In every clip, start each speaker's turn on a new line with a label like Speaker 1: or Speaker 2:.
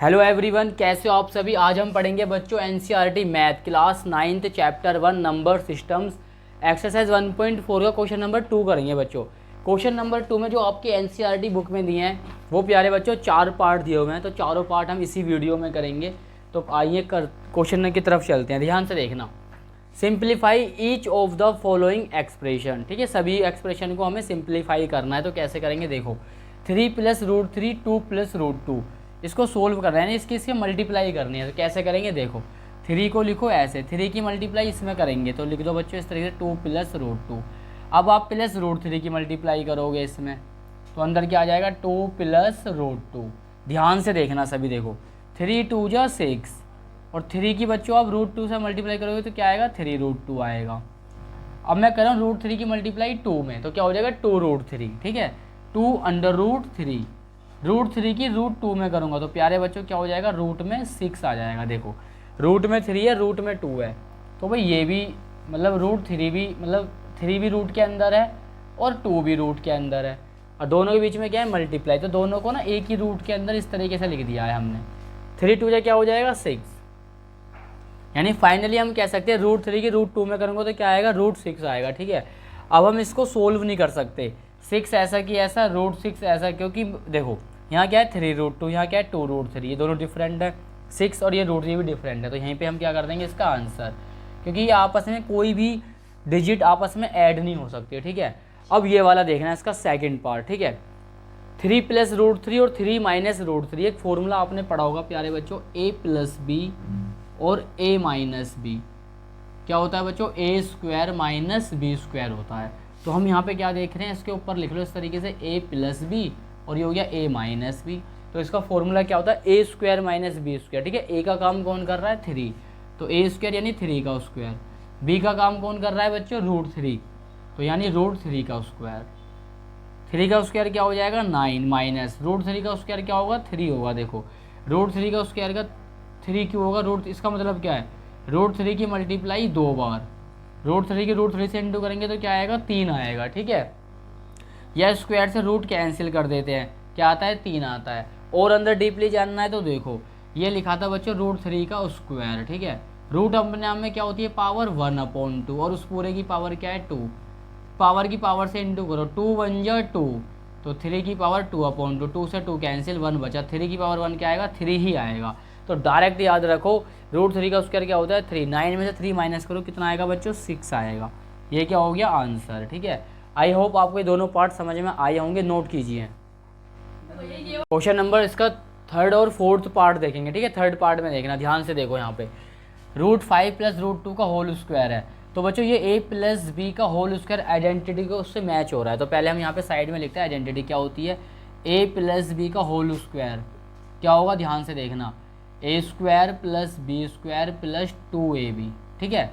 Speaker 1: Hello everyone, कैसे हो आप सभी। आज हम पढ़ेंगे बच्चों NCERT math class 9th chapter 1 number systems exercise 1.4 का क्वेश्चन नंबर 2 करेंगे बच्चों। क्वेश्चन नंबर 2 में जो आपके एनसीईआरटी बुक में दिए हैं वो प्यारे बच्चों 4 पार्ट दिए हुए हैं, तो चारों पार्ट हम इसी वीडियो में करेंगे। तो आइए क्वेश्चन की तरफ चलते हैं, ध्यान से देखना। Simplify each of the following expression. ठीक है, सभी एक्सप्रेशन को हमें सिंप्लीफाई करना है। तो कैसे करेंगे देखो, 3 + √3 2 + √2 इसको सोल्व करना है, इसके मल्टीप्लाई करनी है। तो कैसे करेंगे देखो, 3 को लिखो ऐसे, 3 की मल्टीप्लाई इसमें करेंगे तो लिख दो बच्चों इस तरीके से 2 + √2। अब आप +√3 की मल्टीप्लाई करोगे इसमें तो अंदर क्या आ जाएगा 2 + √2। ध्यान से देखना सभी, देखो 3 × 2 = 6 और 3 की बच्चों आप √2 से मल्टीप्लाई करोगे तो क्या आएगा 3√2 आएगा। अब मैं कर रहा हूँ √3 की मल्टीप्लाई 2 में तो क्या हो जाएगा 2√3। ठीक है, 2√3 √3 की √2 में करूँगा तो प्यारे बच्चों क्या हो जाएगा, रूट में 6 आ जाएगा। देखो रूट में 3 है, रूट में 2 है, तो भाई ये भी मतलब √3 भी मतलब 3 भी रूट के अंदर है और 2 भी रूट के अंदर है और दोनों के बीच में क्या है मल्टीप्लाई। तो दोनों को ना एक ही रूट के अंदर इस तरीके से लिख दिया है हमने। 3 × 2 क्या हो जाएगा 6, यानी फाइनली हम कह सकते हैं √3 की √2 में करूँगा तो क्या आएगा √6 आएगा। ठीक है, अब हम इसको सोल्व नहीं कर सकते, 6 ऐसा कि ऐसा √6 ऐसा, क्योंकि देखो यहाँ क्या है 3√2, यहाँ क्या है 2√3, ये दोनों डिफरेंट है, 6 और ये √3 भी डिफरेंट है। तो यहीं पे हम क्या कर देंगे इसका आंसर, क्योंकि ये आपस में कोई भी डिजिट आपस में ऐड नहीं हो सकती। ठीक है, अब ये वाला देखना है इसका सेकंड पार्ट। ठीक है, 3 + √3 और 3 - √3, एक फॉर्मूला आपने पढ़ा होगा प्यारे बच्चों, a + b और a - b क्या होता है बच्चों, a² - b² होता है। तो हम यहाँ पे क्या देख रहे हैं, इसके ऊपर लिख लो इस तरीके से a + b और ये हो गया a - b। तो इसका फॉर्मूला क्या होता है a² - b²। ठीक है, a का काम कौन कर रहा है 3, तो a² यानी 3 का स्क्वायर, b का काम कौन कर रहा है बच्चों √3, तो यानी √3 का स्क्वायर। 3 का स्क्वायर क्या हो जाएगा 9 माइनस √3 का स्क्वायर क्या होगा 3 होगा। देखो √3 का स्क्वायर का 3 क्यों होगा रूट, इसका मतलब क्या है √3 की मल्टीप्लाई 2 बार, √3 की √3 से इंटू करेंगे तो क्या आएगा 3 आएगा। ठीक है, या स्क्वायर से रूट कैंसिल कर देते हैं, क्या आता है 3 आता है। और अंदर डीपली जानना है तो देखो ये लिखा था बच्चों √3 का स्क्वायर। ठीक है, रूट अपने नाम में क्या होती है पावर 1/2 और उस पूरे की पावर क्या है 2, पावर की पावर से इंटू करो, 2 × 1 = 2, तो 3 की पावर 2/2, 2 से 2 कैंसिल 1 बचा, 3 की पावर 1 क्या आएगा 3 ही आएगा। तो डायरेक्ट याद रखो √3 का स्क्वायर क्या होता है 3, 9 में से 3 माइनस करो कितना आएगा बच्चों 6 आएगा। ये क्या हो गया आंसर। ठीक है, आई होप आपको ये दोनों पार्ट समझ में आए होंगे, नोट कीजिए। क्वेश्चन नंबर इसका थर्ड और फोर्थ पार्ट देखेंगे। ठीक है, थर्ड पार्ट में देखना, ध्यान से देखो, यहाँ पे √5 + √2 का होल स्क्वायर है। तो बच्चों ये a + b का होल स्क्वायर आइडेंटिटी को उससे मैच हो रहा है। तो पहले हम यहाँ पे साइड में लिखते हैं आइडेंटिटी क्या होती है, a + b का होल स्क्वायर क्या होगा, ध्यान से देखना a² + b² + 2ab। ठीक है,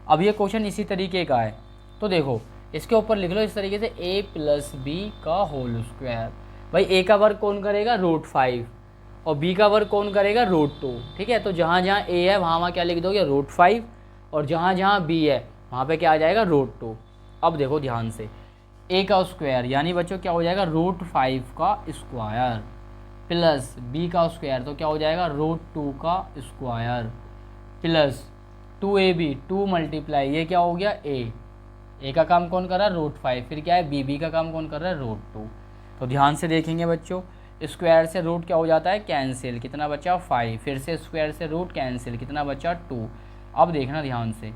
Speaker 1: अब ये क्वेश्चन इसी तरीके का है, तो देखो इसके ऊपर लिख लो इस तरीके से a + b का होल स्क्वायर। भाई a का वर्ग कौन करेगा √5 और b का वर्ग कौन करेगा √2। ठीक है, तो जहाँ जहाँ a है वहाँ क्या लिख दोगे √5 और जहाँ जहाँ b है वहाँ पे क्या आ जाएगा √2। अब देखो ध्यान से a का स्क्वायर यानी बच्चों क्या हो जाएगा √5 का स्क्वायर प्लस b का स्क्वायर तो क्या हो जाएगा √2 का स्क्वायर प्लस 2ab 2 मल्टीप्लाई ये क्या हो गया a का काम कौन कर रहा है √5, फिर क्या है b का काम कौन कर रहा है √2। तो ध्यान से देखेंगे बच्चों, स्क्वायर से रूट क्या हो जाता है कैंसिल, कितना बचा 5, फिर से स्क्वायर से रूट कैंसिल, कितना बचा 2। अब देखना ध्यान से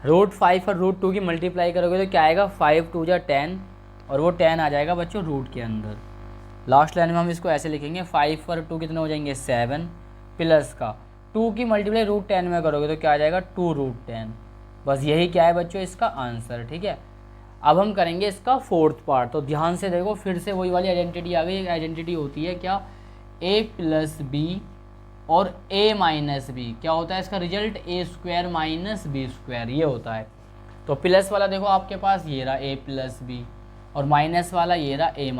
Speaker 1: √5 और √2 की मल्टीप्लाई करोगे तो क्या आएगा 5 × 2 = 10 और वो 10 आ जाएगा बच्चों रूट के अंदर। लास्ट लाइन में हम इसको ऐसे लिखेंगे 5 और 2 कितने हो जाएंगे 7 प्लस का 2 की मल्टीप्लाई √10 में करोगे तो क्या आ जाएगा 2√10। बस यही क्या है बच्चों इसका आंसर। ठीक है, अब हम करेंगे इसका फोर्थ पार्ट। तो ध्यान से देखो फिर से वही वाली आइडेंटिटी आ गई, आइडेंटिटी होती है क्या a + b और a - b क्या होता है इसका रिजल्ट a² - b², ये होता है। तो प्लस वाला देखो आपके पास ये रहा a + b और माइनस वाला ये रहा a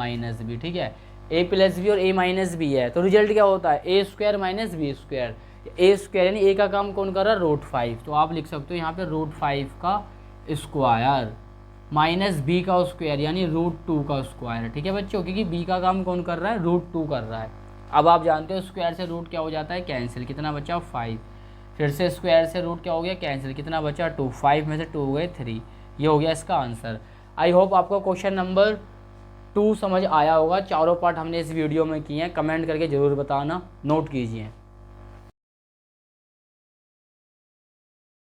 Speaker 1: - b। ठीक है, a + b और a - b है तो रिजल्ट क्या होता है a² - b², a² यानी a का काम कौन कर रहा है √5, तो आप लिख सकते हो यहाँ पे √5 का स्क्वायर माइनस b का स्क्वायर यानी √2 का स्क्वायर। ठीक है बच्चों, क्योंकि b का काम कौन कर रहा है √2 कर रहा है। अब आप जानते हो स्क्वायर से रूट क्या हो जाता है, कैंसिल, कितना बचा 5। फिर से स्क्वायर से रूट क्या हो गया, कैंसिल, कितना बचा 2, 5 में से 2 हो गए 3। ये हो गया इसका आंसर। आई होप आपको क्वेश्चन नंबर 2 समझ आया होगा। चारों पार्ट हमने इस वीडियो में किए हैं, कमेंट करके ज़रूर बताना, नोट कीजिए।